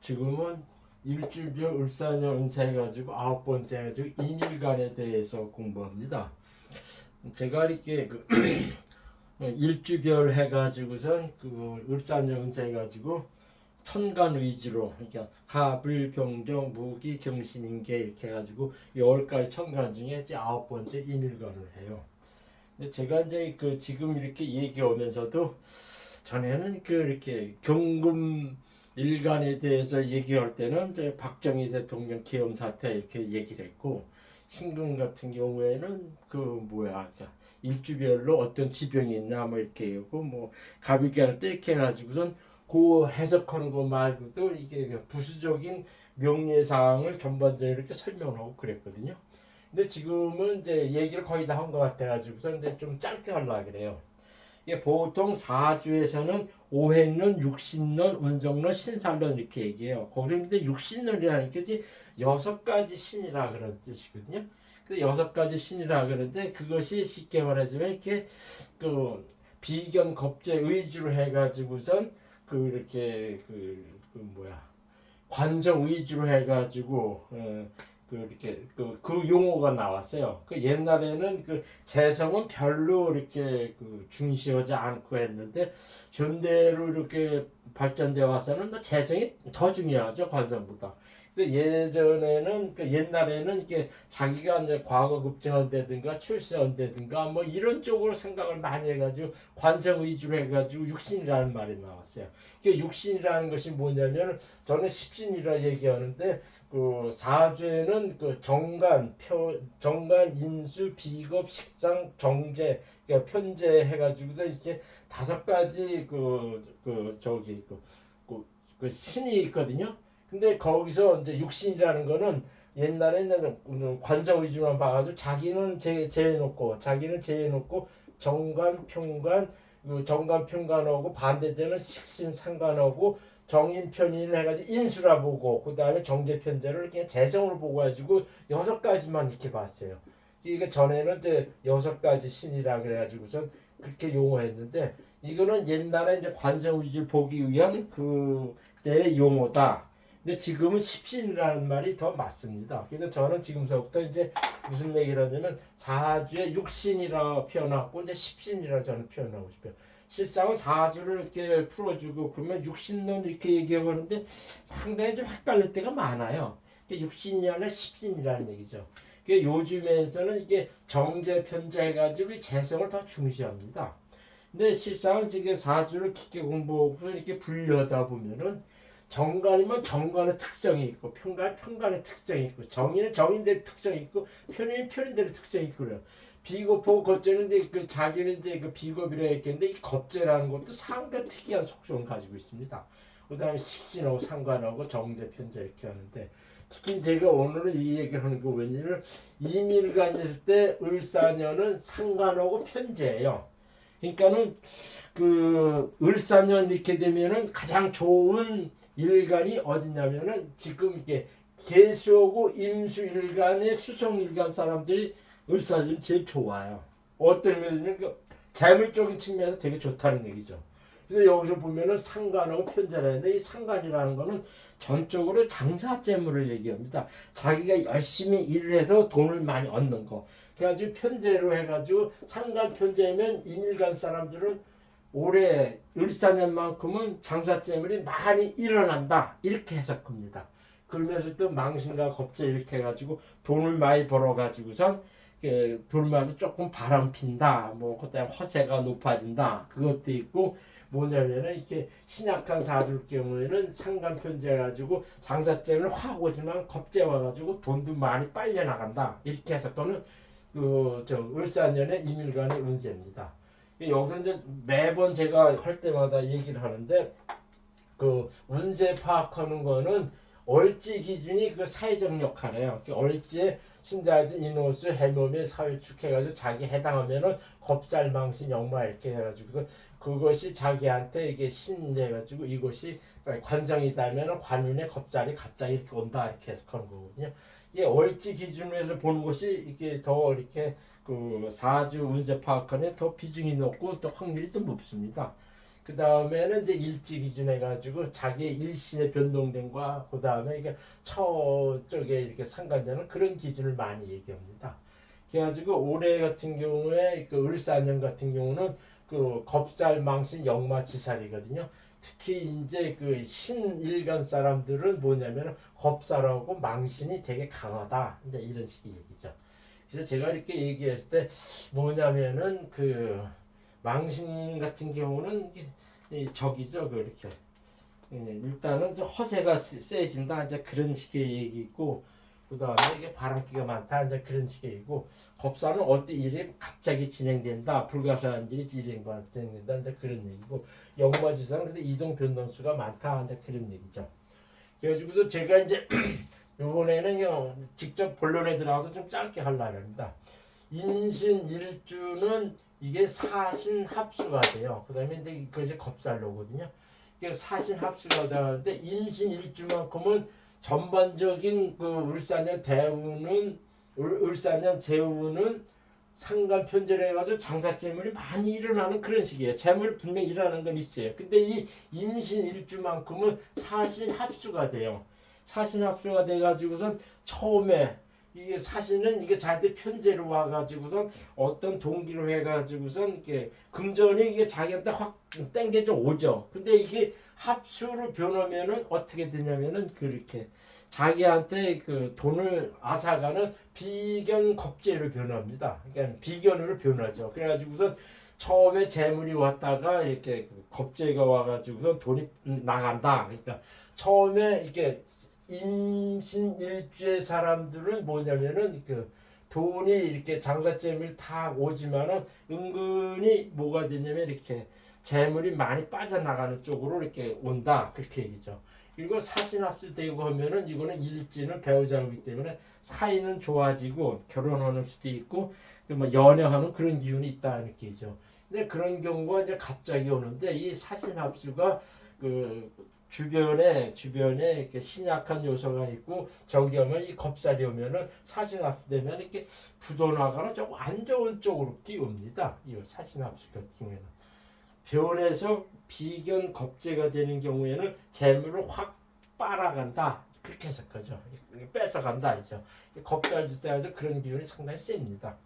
지금은 일주별 을사년 운세 해가지고 9번째 해가지고 인일간에 대해서 공부합니다. 제가 이렇게 일주별 해가지고선 을사년 운세 해가지고 천간 위주로, 그러니까 가불병정 무기 경신인계 이렇게 해가지고 10가지 천간 중에 이제 9번째 인일간을 해요. 근데 제가 이제 지금 이렇게 얘기하면서도 전에는 이렇게 경금 일간에 대해서 얘기할 때는 이제 박정희 대통령 계엄 사태 이렇게 얘기를 했고, 신금 같은 경우에는 일주별로 어떤 지병이 있나 뭐 이렇게 하고, 뭐 갑일간을 때 이렇게 해가지고선 그 해석하는 거 말고도 이게 부수적인 명예 사항을 전반적으로 이렇게 설명하고 그랬거든요. 근데 지금은 이제 얘기를 거의 다 한 것 같아가지고서 이제 좀 짧게 하려고 그래요. 이게 보통 사주에서는 오행론, 육신론, 운정론, 신살론 이렇게 얘기해요. 거기서 이제 육신론이라는 게 6가지 신이라 그런 뜻이거든요. 그 6가지 신이라 그러는데, 그것이 쉽게 말하자면 이렇게 비견 겁재 의주로 해가지고선 이렇게 관성 위주로 해가지고 이렇게 용어가 나왔어요. 옛날에는 재성은 별로 이렇게 중시하지 않고 했는데, 현대로 이렇게 발전되어 와서는 재성이 더 중요하죠, 관성보다. 그래서 예전에는 옛날에는 이렇게 자기가 이제 과거 급제한다든가 출세한다든가 뭐 이런 쪽으로 생각을 많이 해가지고 관성 위주로 해가지고 육신이라는 말이 나왔어요. 육신이라는 것이 뭐냐면, 저는 십신이라 얘기하는데, 사주에는 정간, 인수, 비겁, 식상, 정제, 그러니까 편제 해가지고서 이렇게 5가지 신이 있거든요. 근데 거기서 이제 육신이라는 거는 옛날에는 관성 위주만 봐가지고 자기는 제해놓고 정관, 평관, 정관, 평관하고 반대되는 식신, 상관하고 정인, 편인을 해가지고 인수라 보고, 그 다음에 정제, 편제를 그냥 재성으로 보고 가지고 6가지만 이렇게 봤어요. 이게 전에는 이제 6가지 신이라 그래가지고선 그렇게 용어했는데, 이거는 옛날에 이제 관성 위주를 보기 위한 그때의 용어다. 근데 지금은 십신이라는 말이 더 맞습니다. 그래서 저는 지금서부터 이제 무슨 얘기를 하냐면, 사주에 육신이라 표현하고 이제 십신이라 저는 표현하고 싶어요. 실상은 사주를 이렇게 풀어주고 그러면 육신론 이렇게 얘기하는데 상당히 좀 헷갈릴 때가 많아요. 육신이 아니라 십신이라는 얘기죠. 요즘에서는 이게 정제 편제 해가지고 재성을 더 중시합니다. 근데 실상은 지금 사주를 깊게 공부하고 이렇게 분류하다 보면은, 정관이면 정관의 특성이 있고, 평관의 특성이 있고, 정인은 정인대로 특성이 있고, 편인은 편인대로 특성이 있고 그래요. 비겁하고 겁재는데 자기는 이제 비겁이라 했겠는데, 이 겁재라는 것도 상당히 특이한 속성을 가지고 있습니다. 그 다음에 식신하고 상관하고 정제 편제 이렇게 하는데, 특히 제가 오늘은 이 얘기를 하는 거 왜냐면, 이밀간 있을 때 을사년은 상관하고 편제예요. 그러니까는 을사년 이렇게 되면은 가장 좋은 일간이 어디냐면은, 지금 이게 계수하고 임수 일간의 수성 일간 사람들이 을사년이 제일 좋아요. 어떤 면이면 재물적인 측면에서 되게 좋다는 얘기죠. 그래서 여기서 보면은 상관하고 편제라는데, 이 상관이라는 거는 전적으로 장사재물을 얘기합니다. 자기가 열심히 일을 해서 돈을 많이 얻는 거. 그래가지고 편제로 해가지고, 상관 편제면 임일간 사람들은 올해 을사년만큼은 장사재물이 많이 일어난다 이렇게 해석합니다. 그러면서 또 망신과 겁재 이렇게 해가지고 돈을 많이 벌어가지고선 돌마다 조금 바람핀다, 뭐 그다음 허세가 높아진다, 그것도 있고, 뭐냐면은 이렇게 신약한 사주일 경우에는 상간 편제 가지고 장사재물 확 오지만 겁재 와가지고 돈도 많이 빨려 나간다 이렇게 해석하는 을사년의 임일간의 운세입니다. 여기서 이제 매번 제가 할 때마다 얘기를 하는데, 운세 파악하는 거는 얼지 기준이 사회적 역할이에요. 얼지에 신자진 인호수 해묘의 사회축 해가지고 자기 해당하면은 겁살망신 역마 이렇게 해가지고 그것이 자기한테 이게 신돼가지고 이것이 관성이다면은 관운의 겁살이 갑자기 이렇게 온다 이렇게 해석하는 거거든요. 이게 얼지 기준으로 해서 보는 것이 이게 더 이렇게 사주 운세 파악하는 더 비중이 높고 또 확률이 또 높습니다. 그 다음에는 이제 일지 기준해 가지고 자기의 일신의 변동됨과 그 다음에 이게 저쪽에 이렇게 상관되는 그런 기준을 많이 얘기합니다. 그래가지고 올해 같은 경우에 그 을사년 같은 경우는 그 겁살, 망신, 역마, 지살이거든요. 특히 이제 그 신일간 사람들은 뭐냐면 겁살하고 망신이 되게 강하다. 이제 이런 식의 얘기죠. 그래서 제가 이렇게 얘기했을 때 뭐냐면은 그 망신 같은 경우는 적이죠. 그렇게 일단은 허세가 세진다. 이제 그런 식의 얘기 있고 그 다음에 이게 바람기가 많다. 이제 그런 식의 얘기고 겁사는 어떤 일이 갑자기 진행된다. 불가사한 일이 진행된다. 이제 그런 얘기고 역마지사는 근데 이동 변동수가 많다. 이제 그런 얘기죠. 그래가지고도 제가 이제 이번에는 직접 본론에 들어가서 좀 짧게 하려고 합니다. 임신일주는 이게 사신합수가 돼요. 그 다음에 이제 그것이 겁살로거든요. 이게 사신합수가 되는데 임신일주만큼은 전반적인 그 을사년 대우는 을사년 재우는 상간 편제를 해가지고 장사재물이 많이 일어나는 그런 식이에요. 재물이 분명히 일어나는 건 있어요. 근데 이 임신일주만큼은 사신합수가 돼요. 사신합수가 돼가지고선 처음에 이게 사신은 이게 자기한테 편제로 와가지고선 어떤 동기로 해가지고선 이게 금전이 이게 자기한테 확 땡겨져 오죠. 근데 이게 합수로 변하면은 어떻게 되냐면은 그렇게 자기한테 그 돈을 앗아가는 비견 겁재로 변합니다. 그러니까 비견으로 변하죠. 그래가지고선 처음에 재물이 왔다가 이렇게 겁재가 와가지고선 돈이 나간다. 그러니까 처음에 이렇게 임신일주의 사람들은 뭐냐면은 그 돈이 이렇게 장사재물이 다 오지만은 은근히 뭐가 되냐면 이렇게 재물이 많이 빠져나가는 쪽으로 이렇게 온다. 그렇게 얘기죠. 그리고 사신합수되고 하면은 이거는 일지는 배우자이기 때문에 사이는 좋아지고 결혼하는 수도 있고 뭐 연애하는 그런 기운이 있다 이렇게 얘기죠. 근데 그런 경우가 이제 갑자기 오는데 이 사신합수가 그 주변에 이렇게 신약한 요소가 있고 저기 하면 이 겁살이 오면은 사신합수되면 이렇게 부도나가는 조금 안 좋은 쪽으로 띄웁니다. 이 사신합수 같은 경우에는 변에서 비견 겁재가 되는 경우에는 재물을 확 빨아간다. 그렇게 해석하죠. 뺏어간다 이죠. 겁살지대에서 그런 기운이 상당히 셉니다.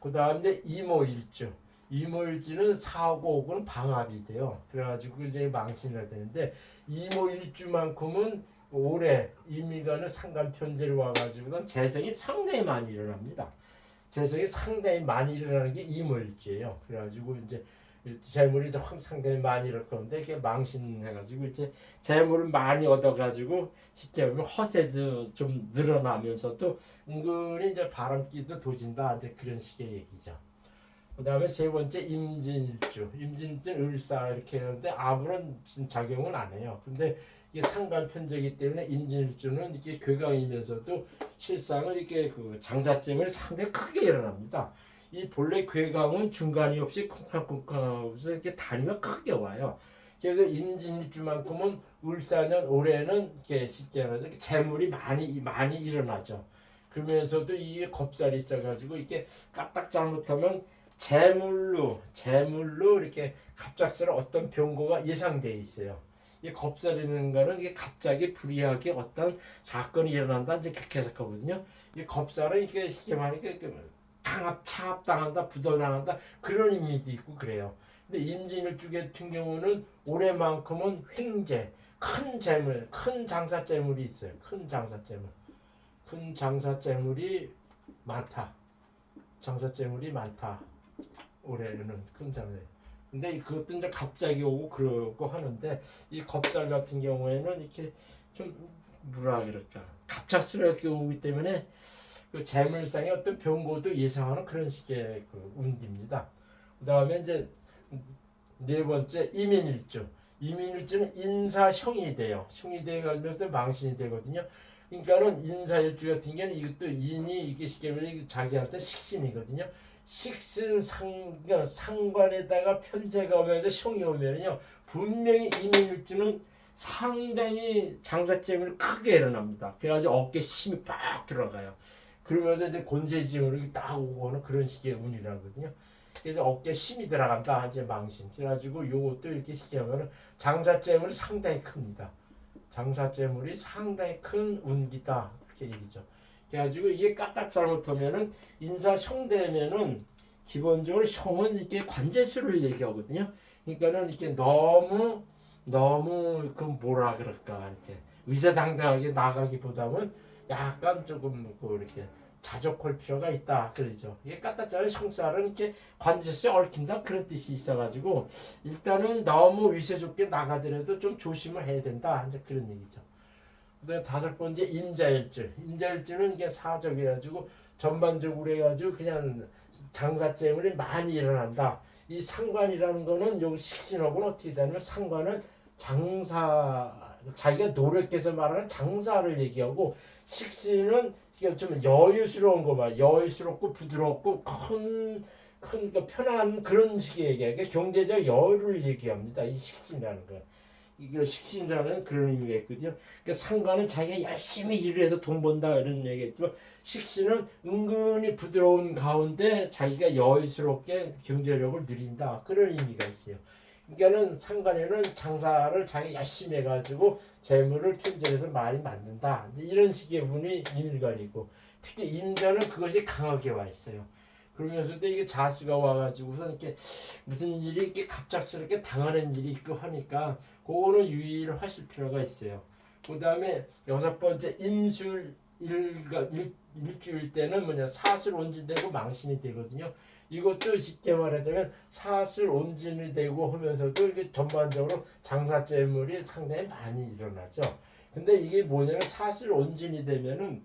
그 다음에 이모일주. 이모일주는 사고 오고는 방합이 돼요. 그래가지고 이제 망신이 되는데 이모일주만큼은 올해 임미간의 상간편제로 와가지고는 재성이 상당히 많이 일어납니다. 재성이 상당히 많이 일어나는 게 이모일주예요. 그래가지고 이제 재물이 이제 상당히 많이 이럴 건데 이게 망신해가지고 이제 재물을 많이 얻어가지고 쉽게 보면 허세도 좀 늘어나면서도 은근히 이제 바람기도 도진다 이제 그런 식의 얘기죠. 그 다음에 세 번째 임진일주, 임진일주는 을사 이렇게 하는데 아무런 작용은 안 해요. 근데 이게 상간 편제이기 때문에 임진일주는 이게 괴강이면서도 실상을 이렇게 그 장자점을 상당히 크게 일어납니다. 이 본래 괴강은 중간이 없이 쿵쾅쿵쾅하면서 이렇게 단위가 크게 와요. 그래서 임진일주만큼은 을사년 올해는 이렇게 쉽게 말해서 재물이 많이 일어나죠. 그러면서도 이게 겁살이 있어가지고 이렇게 까딱 잘못하면 재물로 이렇게 갑작스러운 어떤 변고가 예상돼 있어요. 이 겁살이라는 거는 이게 갑자기 불이하게 어떤 사건이 일어난다 이제 그렇게 해석하거든요. 이 겁살은 이게 쉽게 말하니까 창합당한다, 부도당한다 그런 의미도 있고 그래요. 근데 임진일주 같은 경우는 올해만큼은 횡재, 큰 재물, 큰 장사재물이 있어요. 큰 장사재물이 많다. 장사재물이 많다. 올해는 큰 장사. 근데 그것도 이제 갑자기 오고 그러고 하는데 이 겁살 같은 경우에는 이렇게 좀 뭐라 그럴까 갑작스럽게 오기 때문에 그 재물상의 어떤 변고도 예상하는 그런 식의 그 운기입니다. 그 다음에 이제 네 번째 이민일주. 이민일주는 인사형이 돼요. 형이 돼가지고 망신이 되거든요. 그러니까는 인사일주 같은 경우는 이것도 인이 이게 쉽게 말하면 자기한테 식신이거든요. 식신 상관에다가 편제가 오면서 형이 오면요 분명히 이민일주는 상당히 장사재물이 크게 일어납니다. 그래가지고 어깨 힘이 빡 들어가요. 그러면서 이제 곤세징으로 딱 오고 하는 그런 식의 운이라거든요. 그래서 어깨에 힘이 들어간다. 이제 망신. 그래가지고 요것도 이렇게 시키면은 장사재물이 상당히 큽니다. 장사재물이 상당히 큰 운기다. 그렇게 얘기죠. 그래가지고 이게 까딱 잘못하면은 인사 형되면은 기본적으로 형은 이렇게 관제수를 얘기하거든요. 그러니까는 이렇게 너무 그 뭐라 그럴까 이렇게 위세당당하게 나가기보다는 약간 조금 그 이렇게 자족할 필요가 있다 그러죠. 이게 까딱자의 형살은 이렇게 관제수에 얽힌다 그런 뜻이 있어가지고 일단은 너무 위세 좋게 나가더라도 좀 조심을 해야 된다 이제 그런 얘기죠. 그다음에 다섯 번째 임자일주. 임자일주는 이게 사적이라가지고 전반적으로 해가지고 그냥 장사재물이 많이 일어난다. 이 상관이라는 거는 여기 식신하고는 어떻게 되냐면 상관은 장사 자기가 노력해서 말하는 장사를 얘기하고 식신은 이게 좀 여유스러운 거만 여유스럽고 부드럽고 큰 그 편한 그런 식의 얘기예요. 그러니까 경제적 여유를 얘기합니다. 이 식신이라는 거. 이걸 식신이라는 그런 의미가 있거든요. 그러니까 상관은 자기가 열심히 일을 해서 돈 번다 이런 얘기겠지만 식신은 은근히 부드러운 가운데 자기가 여유스럽게 경제력을 누린다 그런 의미가 있어요. 그러니까는 상관에는 장사를 자기 열심히 해가지고 재물을 편제해서 많이 만든다 이런 식의 운이 임일관이고 특히 임자는 그것이 강하게 와 있어요. 그러면서도 이게 자수가 와가지고서 이렇게 무슨 일이 이렇게 갑작스럽게 당하는 일이 있고 하니까 그거는 유의를 하실 필요가 있어요. 그 다음에 여섯 번째 임술 일주일 때는 뭐냐 사술 온진되고 망신이 되거든요. 이것도 쉽게 말하자면 사술 온진이 되고 하면서도 이게 전반적으로 장사재물이 상당히 많이 일어나죠. 근데 이게 뭐냐면 사술 온진이 되면은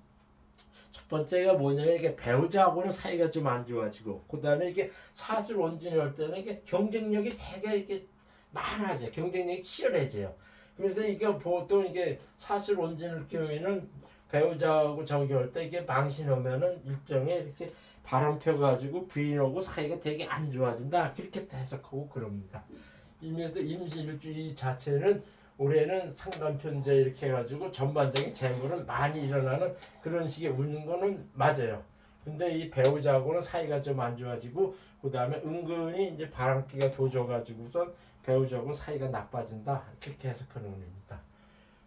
첫 번째가 뭐냐면 이게 배우자하고는 사이가 좀 안 좋아지고 그다음에 이게 사술 온진이 할 때는 이게 경쟁력이 되게 이게 많아져요. 경쟁력이 치열해져요. 그래서 이게 보통 이게 사술 온진일 경우에는 배우자하고 저기 할 때 이게 망신하면은 일정에 이렇게 바람 펴가지고 부인하고 사이가 되게 안 좋아진다 그렇게 해석하고 그럽니다. 이면서 임시일주일 자체는 올해는 상간편제 이렇게 해가지고 전반적인 재물은 많이 일어나는 그런 식의 우는 거는 맞아요. 근데 이 배우자하고는 사이가 좀 안 좋아지고 그 다음에 은근히 이제 바람기가 도져가지고선 배우자하고 사이가 나빠진다 그렇게 해석하는 겁니다.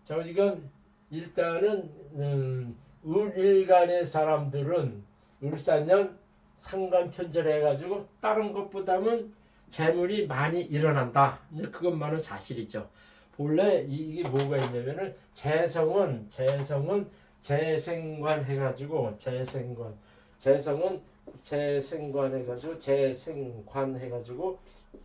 자 이건 일단은 을일간의 사람들은 을사년 상간편제를 해가지고 다른 것보다는 재물이 많이 일어난다. 그것만은 사실이죠. 본래 이게 뭐가 있냐면은 재성은 재생관 해가지고 재성은 재생관 해가지고 재생관 해가지고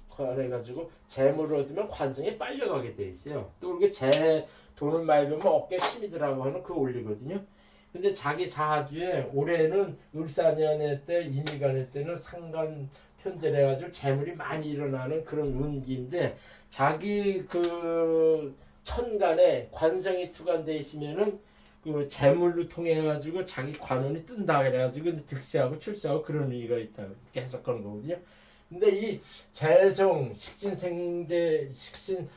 관해가지고 재물을 얻으면 관성에 빨려가게 돼 있어요. 또 이렇게 재 돈을 많이 벌면 어깨 힘이 들어가고 하는 그 원리거든요. 근데 자기 사주에 올해는 을사년의 때 임의간의 때는 상간 편제를 해가지고 재물이 많이 일어나는 그런 운기인데 자기 그 천간에 관성이 투관돼 있으면은 그 재물로 통해 가지고 자기 관운이 뜬다 그래가지고 득세하고 출세하고 그런 의미가 있다 이렇게 해석하는 거거든요. 근데 이 재성 식신생제 식신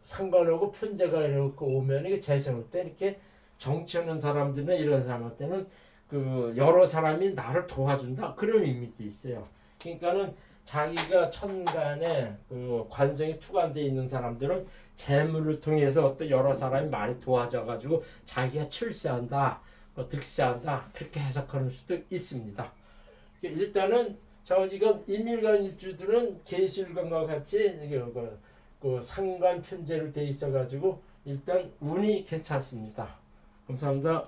상관하고 편제가 이렇게 오면 이게 재성일 때 이렇게 정치하는 사람들은 이런 사람한테는 그 여러 사람이 나를 도와준다 그런 의미도 있어요. 그러니까는 자기가 천간에 그 관성이 투관돼 있는 사람들은 재물을 통해서 어떤 여러 사람이 많이 도와줘 가지고 자기가 출세한다, 득세한다 그렇게 해석하는 수도 있습니다. 일단은 저 지금 임일간 일주들은 계시일간과 같이 그 상관 편제로 돼 있어 가지고 일단 운이 괜찮습니다. 감사합니다.